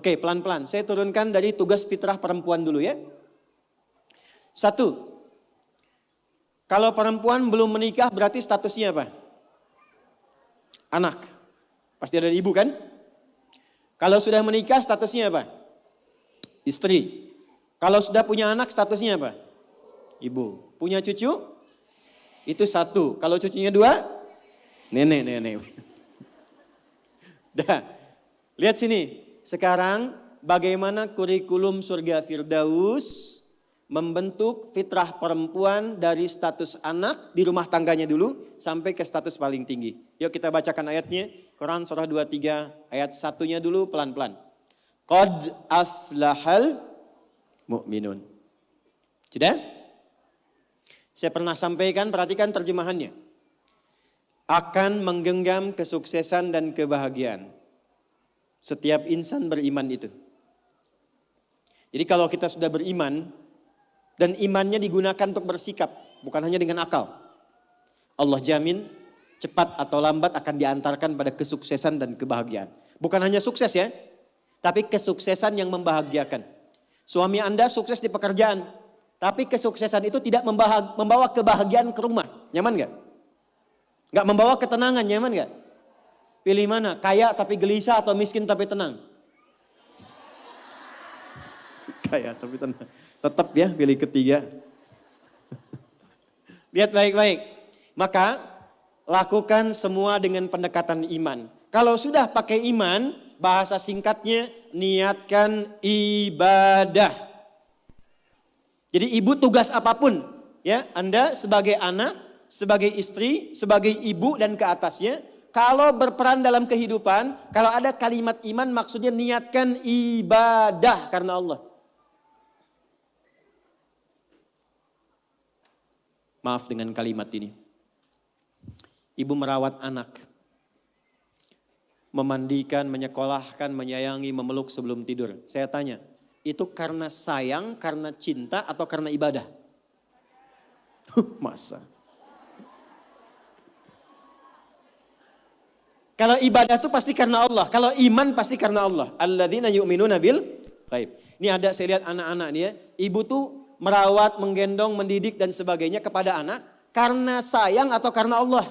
Oke, pelan-pelan. Saya turunkan dari tugas fitrah perempuan dulu ya. 1. Kalau perempuan belum menikah berarti statusnya apa? Anak. Pasti ada ibu kan? Kalau sudah menikah statusnya apa? Istri. Kalau sudah punya anak statusnya apa? Ibu. Punya cucu? Itu 1. Kalau cucunya 2? Nenek. Dah. Lihat sini. Sekarang bagaimana kurikulum surga Firdaus membentuk fitrah perempuan dari status anak di rumah tangganya dulu sampai ke status paling tinggi. Yuk kita bacakan ayatnya. Quran surah 23 ayat 1-nya dulu pelan-pelan. Qad aflahal mu'minun. Sudah? Saya pernah sampaikan, perhatikan terjemahannya. Akan menggenggam kesuksesan dan kebahagiaan. Setiap insan beriman itu. Jadi kalau kita sudah beriman dan imannya digunakan untuk bersikap, bukan hanya dengan akal. Allah jamin cepat atau lambat akan diantarkan pada kesuksesan dan kebahagiaan. Bukan hanya sukses ya, tapi kesuksesan yang membahagiakan. Suami Anda sukses di pekerjaan, tapi kesuksesan itu tidak membawa kebahagiaan ke rumah. Nyaman gak? Gak membawa ketenangan, nyaman gak? Pilih mana? Kaya tapi gelisah atau miskin tapi tenang? Kaya tapi tenang. Tetap ya pilih ketiga. Lihat baik-baik. Maka lakukan semua dengan pendekatan iman. Kalau sudah pakai iman, bahasa singkatnya niatkan ibadah. Jadi ibu tugas apapun, ya Anda sebagai anak, sebagai istri, sebagai ibu dan ke atasnya, kalau berperan dalam kehidupan, kalau ada kalimat iman maksudnya niatkan ibadah karena Allah. Maaf dengan kalimat ini. Ibu merawat anak. Memandikan, menyekolahkan, menyayangi, memeluk sebelum tidur. Saya tanya, itu karena sayang, karena cinta atau karena ibadah? Masa? Kalau ibadah itu pasti karena Allah. Kalau iman pasti karena Allah. Alladzina yu'minuna bil ghaib. Ini ada saya lihat anak-anak dia. Ibu tuh merawat, menggendong, mendidik dan sebagainya kepada anak. Karena sayang atau karena Allah?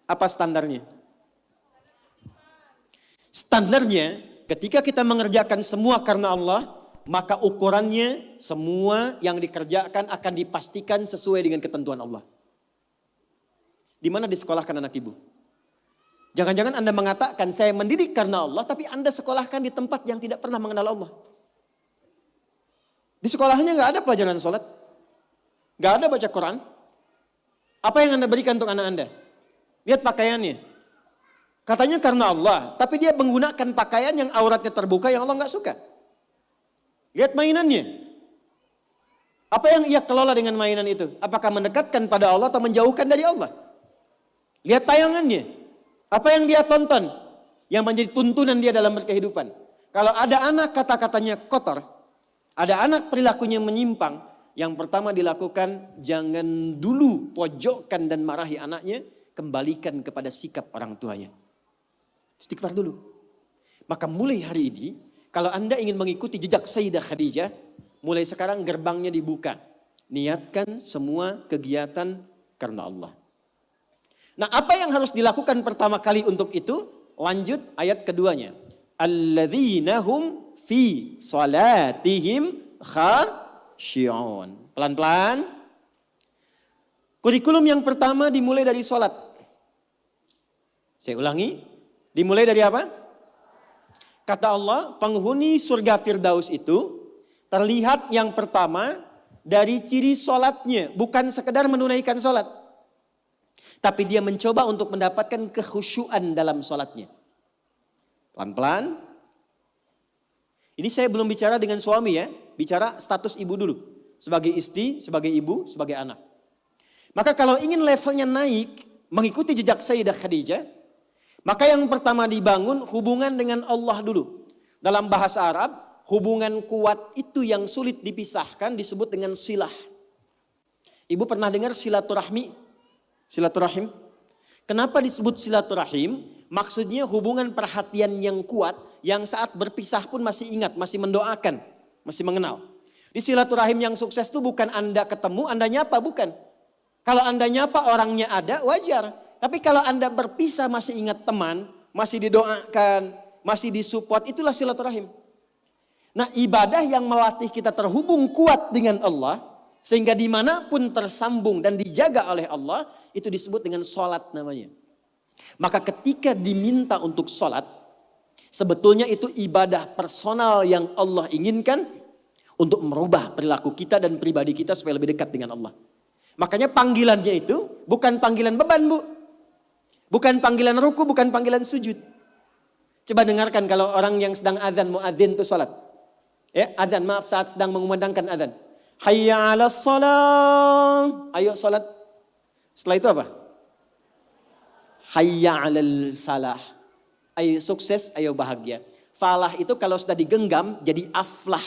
Apa standarnya? Standarnya ketika kita mengerjakan semua karena Allah. Maka ukurannya semua yang dikerjakan akan dipastikan sesuai dengan ketentuan Allah. Di mana disekolahkan anak ibu? Jangan-jangan Anda mengatakan saya mendidik karena Allah, tapi Anda sekolahkan di tempat yang tidak pernah mengenal Allah. Di sekolahnya nggak ada pelajaran sholat, nggak ada baca Quran. Apa yang Anda berikan untuk anak Anda? Lihat pakaiannya. Katanya karena Allah, tapi dia menggunakan pakaian yang auratnya terbuka yang Allah nggak suka. Lihat mainannya. Apa yang ia kelola dengan mainan itu? Apakah mendekatkan pada Allah atau menjauhkan dari Allah? Lihat tayangannya. Apa yang dia tonton? Yang menjadi tuntunan dia dalam berkehidupan. Kalau ada anak kata-katanya kotor. Ada anak perilakunya menyimpang. Yang pertama dilakukan, jangan dulu pojokkan dan marahi anaknya. Kembalikan kepada sikap orang tuanya. Istighfar dulu. Maka mulai hari ini, kalau Anda ingin mengikuti jejak Sayyidah Khadijah, mulai sekarang gerbangnya dibuka. Niatkan semua kegiatan karena Allah. Nah, apa yang harus dilakukan pertama kali untuk itu? Lanjut ayat keduanya. Alladzina hum fi salatihim khashi'un. Pelan-pelan. Kurikulum yang pertama dimulai dari salat. Saya ulangi. Dimulai dari apa? Kata Allah, penghuni surga Firdaus itu terlihat yang pertama dari ciri salatnya, bukan sekedar menunaikan salat. Tapi dia mencoba untuk mendapatkan kekhusyuan dalam sholatnya. Pelan-pelan. Ini saya belum bicara dengan suami ya. Bicara status ibu dulu. Sebagai istri, sebagai ibu, sebagai anak. Maka kalau ingin levelnya naik, mengikuti jejak Sayyidah Khadijah. Maka yang pertama dibangun hubungan dengan Allah dulu. Dalam bahasa Arab, hubungan kuat itu yang sulit dipisahkan disebut dengan silah. Ibu pernah dengar silaturahmi? Silaturahim. Kenapa disebut silaturahim? Maksudnya hubungan perhatian yang kuat, yang saat berpisah pun masih ingat, masih mendoakan, masih mengenal. Di silaturahim yang sukses itu bukan Anda ketemu, Anda nyapa, bukan. Kalau Anda nyapa orangnya ada, wajar. Tapi kalau Anda berpisah masih ingat teman, masih didoakan, masih disupport, itulah silaturahim. Nah, ibadah yang melatih kita terhubung kuat dengan Allah, sehingga dimanapun tersambung dan dijaga oleh Allah, itu disebut dengan sholat namanya. Maka ketika diminta untuk sholat, sebetulnya itu ibadah personal yang Allah inginkan untuk merubah perilaku kita dan pribadi kita supaya lebih dekat dengan Allah. Makanya panggilannya itu bukan panggilan beban, Bu. Bukan panggilan ruku, bukan panggilan sujud. Coba dengarkan kalau orang yang sedang azan, muadzin itu sholat. Ya, azan, maaf, saat sedang mengumandangkan azan. Hayya 'alas shalah. Ayo sholat. Setelah itu apa? Hayya 'alal falah. Ayo sukses, ayo bahagia. Falah itu kalau sudah digenggam jadi aflah.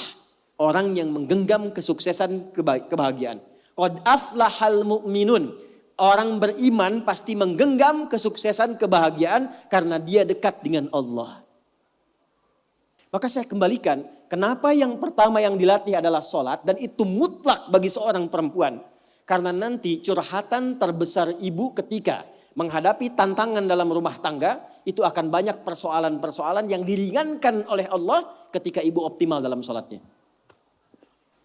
Orang yang menggenggam kesuksesan, kebahagiaan. Qad aflahal mu'minun. Orang beriman pasti menggenggam kesuksesan, kebahagiaan karena dia dekat dengan Allah. Maka saya kembalikan, kenapa yang pertama yang dilatih adalah sholat dan itu mutlak bagi seorang perempuan. Karena nanti curhatan terbesar ibu ketika menghadapi tantangan dalam rumah tangga, itu akan banyak persoalan-persoalan yang diringankan oleh Allah ketika ibu optimal dalam sholatnya.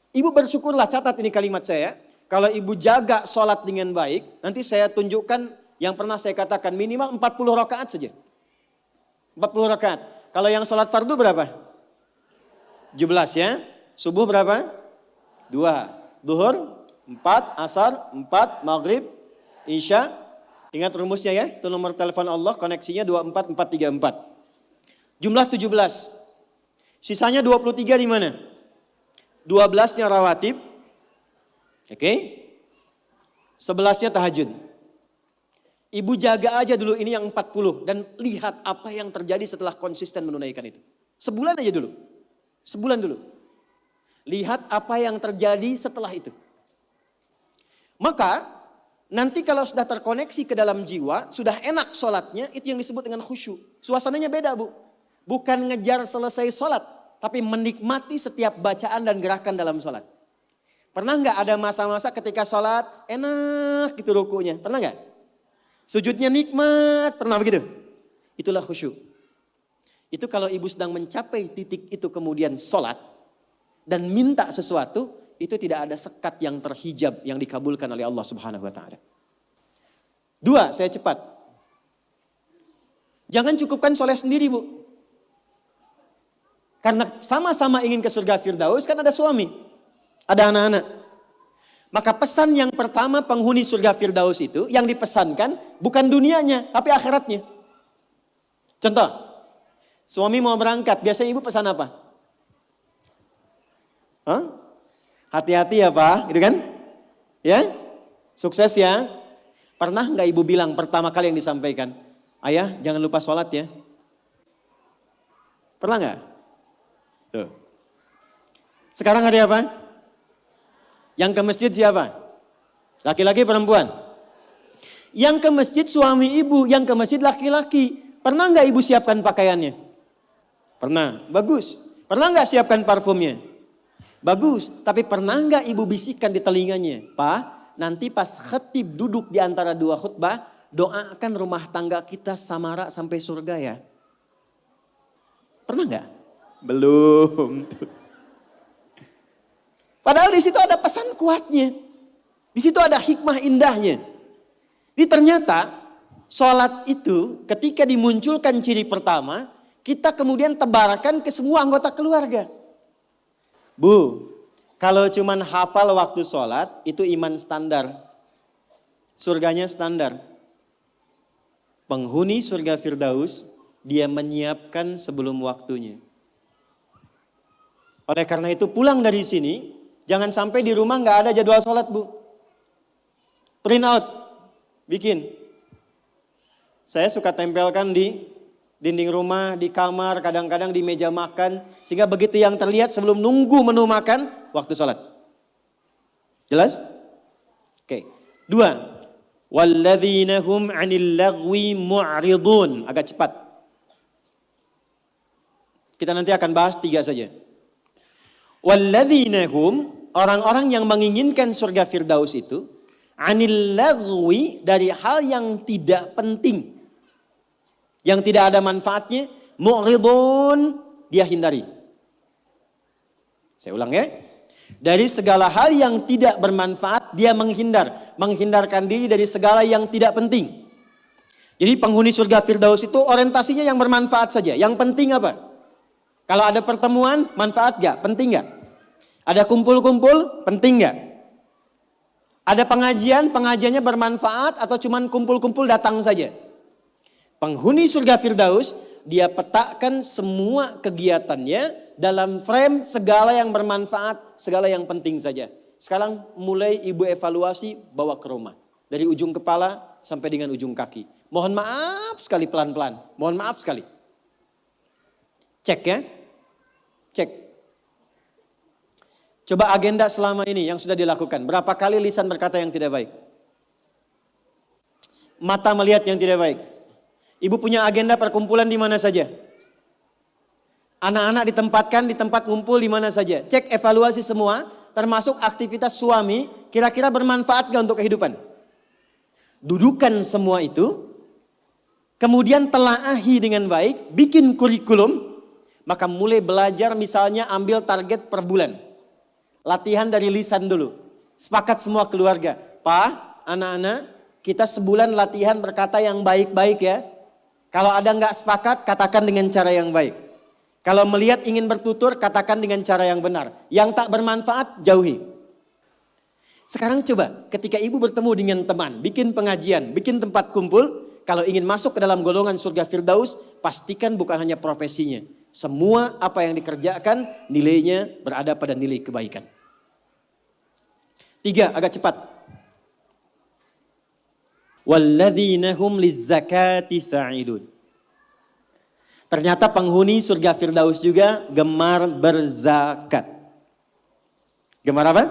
Ibu bersyukurlah, catat ini kalimat saya. Kalau ibu jaga sholat dengan baik, nanti saya tunjukkan yang pernah saya katakan minimal 40 rakaat saja. 40 rakaat. Kalau yang sholat fardu berapa? 17 ya. Subuh berapa? 2. Duhur 4, asar 4, maghrib, isya. Ingat rumusnya ya, itu nomor telepon Allah, koneksinya 24434. Jumlah 17. Sisanya 23 di mana? 12-nya rawatib. Oke. 11-nya tahajud. Ibu jaga aja dulu ini yang 40 dan lihat apa yang terjadi setelah konsisten menunaikan itu. Sebulan aja dulu. Sebulan dulu. Lihat apa yang terjadi setelah itu. Maka nanti kalau sudah terkoneksi ke dalam jiwa, sudah enak sholatnya, itu yang disebut dengan khusyuk. Suasananya beda, Bu. Bukan ngejar selesai sholat, tapi menikmati setiap bacaan dan gerakan dalam sholat. Pernah nggak ada masa-masa ketika sholat enak gitu rukunya? Pernah nggak? Sujudnya nikmat, pernah begitu? Itulah khusyuk. Itu kalau ibu sedang mencapai titik itu kemudian sholat dan minta sesuatu, itu tidak ada sekat yang terhijab yang dikabulkan oleh Allah Subhanahu wa taala. 2, saya cepat. Jangan cukupkan soleh sendiri, Bu. Karena sama-sama ingin ke surga Firdaus kan ada suami, ada anak-anak. Maka pesan yang pertama penghuni surga Firdaus itu yang dipesankan bukan dunianya tapi akhiratnya. Contoh, suami mau berangkat, biasanya ibu pesan apa? Hah? Hati-hati ya Pak, gitu kan? Ya, sukses ya. Pernah nggak ibu bilang pertama kali yang disampaikan, ayah jangan lupa sholat ya? Pernah nggak? Tuh. Sekarang hari apa? Yang ke masjid siapa? Laki-laki perempuan? Yang ke masjid suami ibu, yang ke masjid laki-laki. Pernah nggak ibu siapkan pakaiannya? Pernah, bagus. Pernah nggak siapkan parfumnya? Bagus, tapi pernah nggak ibu bisikkan di telinganya? Pak, nanti pas khatib duduk di antara dua khutbah, doakan rumah tangga kita samara sampai surga ya. Pernah nggak? Belum. Padahal di situ ada pesan kuatnya. Di situ ada hikmah indahnya. Jadi ternyata sholat itu ketika dimunculkan ciri pertama, kita kemudian tebarkan ke semua anggota keluarga. Bu, kalau cuman hafal waktu sholat, itu iman standar. Surganya standar. Penghuni surga Firdaus, dia menyiapkan sebelum waktunya. Oleh karena itu pulang dari sini, jangan sampai di rumah nggak ada jadwal sholat, Bu. Print out, bikin. Saya suka tempelkan di dinding rumah, di kamar, kadang-kadang di meja makan. Sehingga begitu yang terlihat sebelum nunggu menu makan, waktu sholat. Jelas? Oke. 2, Walladzina hum 'anil lagwi mu'ridun. Agak cepat. Kita nanti akan bahas 3 saja. Walladzina hum, orang-orang yang menginginkan surga Firdaus itu, 'anil lagwi, dari hal yang tidak penting, yang tidak ada manfaatnya, mu'ridun, dia hindari. Saya ulang ya. Dari segala hal yang tidak bermanfaat, dia menghindar. Menghindarkan diri dari segala yang tidak penting. Jadi penghuni surga Firdaus itu orientasinya yang bermanfaat saja. Yang penting apa? Kalau ada pertemuan, manfaat gak? Penting gak? Ada kumpul-kumpul, penting gak? Ada pengajian, pengajiannya bermanfaat atau cuman kumpul-kumpul datang saja? Penghuni surga Firdaus, dia petakan semua kegiatannya dalam frame segala yang bermanfaat, segala yang penting saja. Sekarang mulai ibu evaluasi, bawa ke rumah. Dari ujung kepala sampai dengan ujung kaki. Mohon maaf sekali pelan-pelan. Mohon maaf sekali. Cek ya. Cek. Coba agenda selama ini yang sudah dilakukan. Berapa kali lisan berkata yang tidak baik? Mata melihat yang tidak baik. Ibu punya agenda perkumpulan di mana saja? Anak-anak ditempatkan di tempat ngumpul di mana saja? Cek evaluasi semua, termasuk aktivitas suami, kira-kira bermanfaat gak untuk kehidupan? Dudukan semua itu, kemudian telaahi dengan baik, bikin kurikulum, maka mulai belajar misalnya ambil target per bulan. Latihan dari lisan dulu. Sepakat semua keluarga. Pak, anak-anak, kita sebulan latihan berkata yang baik-baik ya. Kalau ada nggak sepakat, katakan dengan cara yang baik. Kalau melihat ingin bertutur, katakan dengan cara yang benar. Yang tak bermanfaat, jauhi. Sekarang coba, ketika ibu bertemu dengan teman, bikin pengajian, bikin tempat kumpul, kalau ingin masuk ke dalam golongan surga Firdaus, pastikan bukan hanya profesinya. Semua apa yang dikerjakan, nilainya berada pada nilai kebaikan. 3, agak cepat. Walladzina hum lizzakati fa'ilun. Ternyata penghuni surga Firdaus juga gemar berzakat. Gemar apa?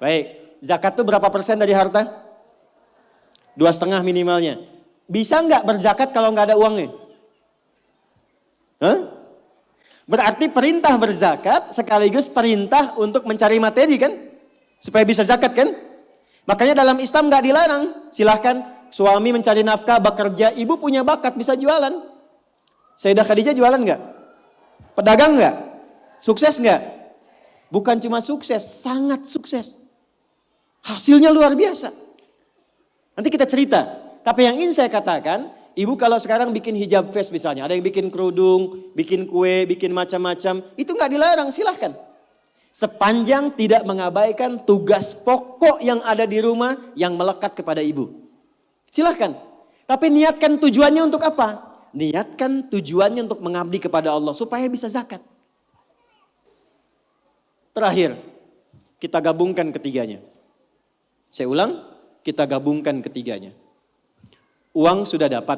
Baik, zakat itu berapa persen dari harta? 2,5 minimalnya. Bisa nggak berzakat kalau nggak ada uangnya? Hah? Berarti perintah berzakat sekaligus perintah untuk mencari materi kan? Supaya bisa zakat kan? Makanya dalam Islam nggak dilarang. Silahkan suami mencari nafkah, bekerja, ibu punya bakat bisa jualan. Sayyidah Khadijah jualan nggak? Pedagang nggak? Sukses nggak? Bukan cuma sukses, sangat sukses. Hasilnya luar biasa. Nanti kita cerita. Tapi yang ingin saya katakan, ibu kalau sekarang bikin hijab face misalnya, ada yang bikin kerudung, bikin kue, bikin macam-macam, itu nggak dilarang, silahkan. Sepanjang tidak mengabaikan tugas pokok yang ada di rumah yang melekat kepada ibu. Silahkan. Tapi niatkan tujuannya untuk apa? Niatkan tujuannya untuk mengabdi kepada Allah supaya bisa zakat. Terakhir, kita gabungkan ketiganya. Saya ulang, kita gabungkan ketiganya. Uang sudah dapat.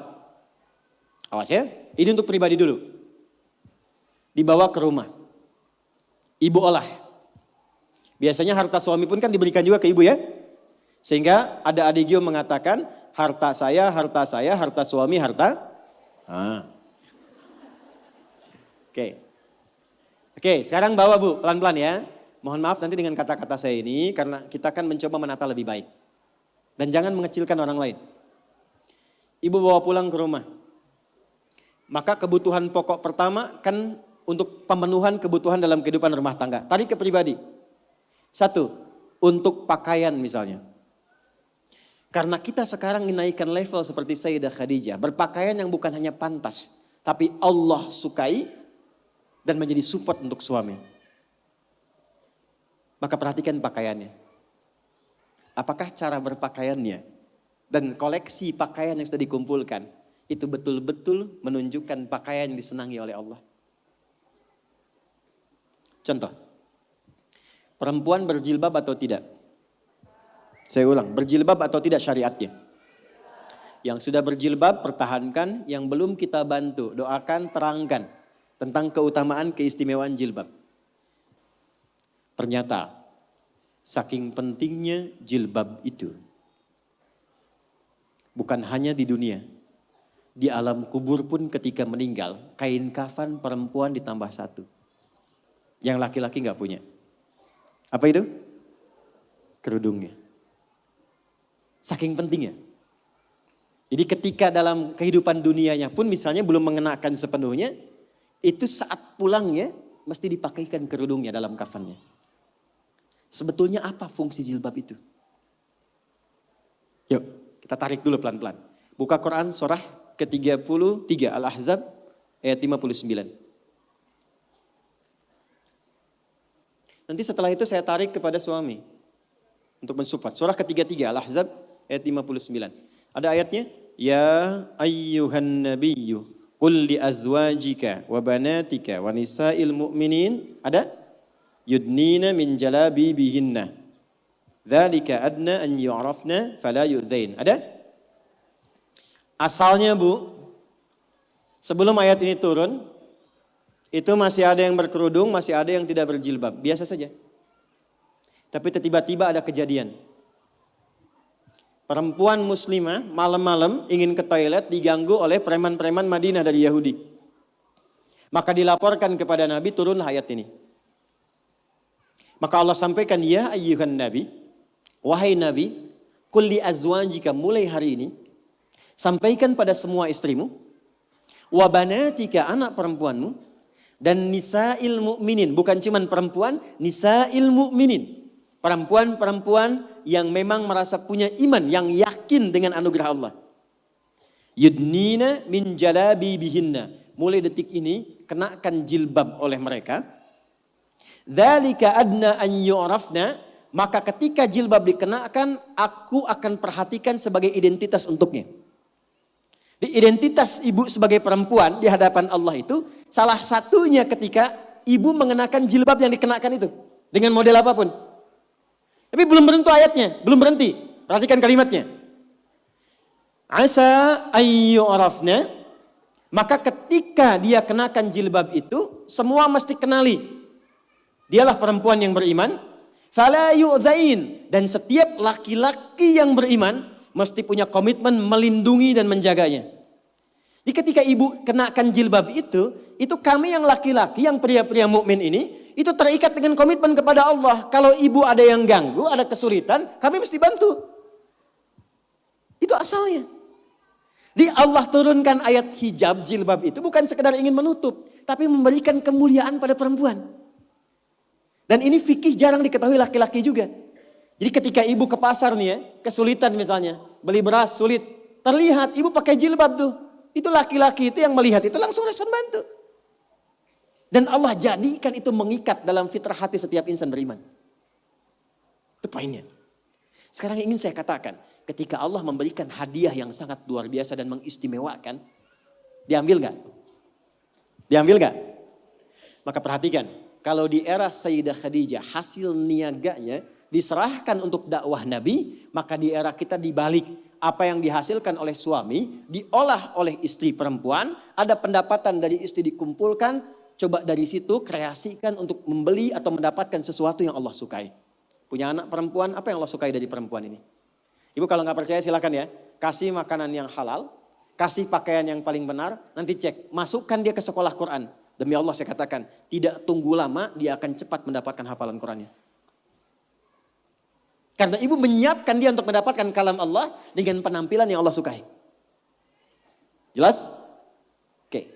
Awas ya, ini untuk pribadi dulu. Dibawa ke rumah. Ibu olah. Biasanya harta suami pun kan diberikan juga ke ibu ya. Sehingga ada adigio mengatakan, harta saya, harta suami, harta. Oke, sekarang bawa bu, pelan-pelan ya. Mohon maaf nanti dengan kata-kata saya ini, karena kita akan mencoba menata lebih baik. Dan jangan mengecilkan orang lain. Ibu bawa pulang ke rumah. Maka kebutuhan pokok pertama kan untuk pemenuhan kebutuhan dalam kehidupan rumah tangga. Tarik ke pribadi. 1, untuk pakaian misalnya. Karena kita sekarang menaikkan level seperti Sayyidah Khadijah. Berpakaian yang bukan hanya pantas. Tapi Allah sukai dan menjadi support untuk suami. Maka perhatikan pakaiannya. Apakah cara berpakaiannya dan koleksi pakaian yang sudah dikumpulkan. Itu betul-betul menunjukkan pakaian yang disenangi oleh Allah. Contoh. Perempuan berjilbab atau tidak? Saya ulang, berjilbab atau tidak syariatnya? Yang sudah berjilbab pertahankan, yang belum kita bantu, doakan, terangkan tentang keutamaan keistimewaan jilbab. Ternyata saking pentingnya jilbab itu, Bukan hanya di dunia. Di alam kubur pun ketika meninggal, kain kafan perempuan ditambah satu. Yang laki-laki gak punya. Apa itu? Kerudungnya. Saking pentingnya. Jadi ketika dalam kehidupan dunianya pun misalnya belum mengenakan sepenuhnya, itu saat pulangnya mesti dipakaikan kerudungnya dalam kafannya. Sebetulnya apa fungsi jilbab itu? Yuk kita tarik dulu pelan-pelan. Buka Quran surah ke-33 Al-Ahzab ayat 59. Nanti setelah itu saya tarik kepada suami untuk mensupport. Surah ke-33 Al-Ahzab ayat 59. Ada ayatnya, ya ayyuhan nabiyyu qul li azwajika wa banatika wa nisa'il mu'minin. Ada? Yudnina min jalabibihinna. Dzalika adna an yu'rafna fala yu'dzain. Ada? Asalnya Bu, sebelum ayat ini turun, itu masih ada yang berkerudung, masih ada yang tidak berjilbab. Biasa saja. Tapi tiba-tiba ada kejadian. Perempuan muslimah malam-malam ingin ke toilet diganggu oleh preman-preman Madinah dari Yahudi. Maka dilaporkan kepada Nabi, turunlah ayat ini. Maka Allah sampaikan, ya ayyuhan nabi, wahai Nabi, qul li azwajika, mulai hari ini, sampaikan pada semua istrimu, wa banatika, anak perempuanmu, dan nisa'il mu'minin, bukan cuma perempuan, nisa'il mu'minin. Perempuan-perempuan yang memang merasa punya iman, yang yakin dengan anugerah Allah. Yudnina min jalabibihinna, mulai detik ini kenakan jilbab oleh mereka. Dzalika adna an yu'rafna, maka ketika jilbab dikenakan, aku akan perhatikan sebagai identitas untuknya. Di identitas ibu sebagai perempuan di hadapan Allah itu, salah satunya ketika ibu mengenakan jilbab yang dikenakan itu. Dengan model apapun. Tapi belum berhenti ayatnya, belum berhenti. Perhatikan kalimatnya. Asa ayyu'rafna, maka ketika dia kenakan jilbab itu, semua mesti kenali. Dialah perempuan yang beriman. Fala yu'dzain, dan setiap laki-laki yang beriman mesti punya komitmen melindungi dan menjaganya. Jadi ketika ibu kenakan jilbab itu kami yang laki-laki, yang pria-pria mukmin ini, itu terikat dengan komitmen kepada Allah. Kalau ibu ada yang ganggu, ada kesulitan, kami mesti bantu. Itu asalnya. Di Allah turunkan ayat hijab, jilbab itu bukan sekedar ingin menutup, tapi memberikan kemuliaan pada perempuan. Dan ini fikih jarang diketahui laki-laki juga. Jadi ketika ibu ke pasar nih ya, kesulitan misalnya, beli beras sulit, terlihat ibu pakai jilbab tuh. Itu laki-laki itu yang melihat itu langsung respon bantu. Dan Allah jadikan itu mengikat dalam fitrah hati setiap insan beriman. Itu poinnya. Sekarang ingin saya katakan, ketika Allah memberikan hadiah yang sangat luar biasa dan mengistimewakan, diambil gak? Diambil gak? Maka perhatikan, kalau di era Sayyidah Khadijah hasil niaganya diserahkan untuk dakwah Nabi, maka di era kita dibalik. Apa yang dihasilkan oleh suami diolah oleh istri perempuan, ada pendapatan dari istri dikumpulkan, coba dari situ kreasikan untuk membeli atau mendapatkan sesuatu yang Allah sukai. Punya anak perempuan, apa yang Allah sukai dari perempuan ini? Ibu kalau nggak percaya silakan ya, kasih makanan yang halal, kasih pakaian yang paling benar, nanti cek, masukkan dia ke sekolah Quran. Demi Allah saya katakan, tidak tunggu lama dia akan cepat mendapatkan hafalan Qurannya. Karena ibu menyiapkan dia untuk mendapatkan kalam Allah dengan penampilan yang Allah sukai. Jelas? Oke.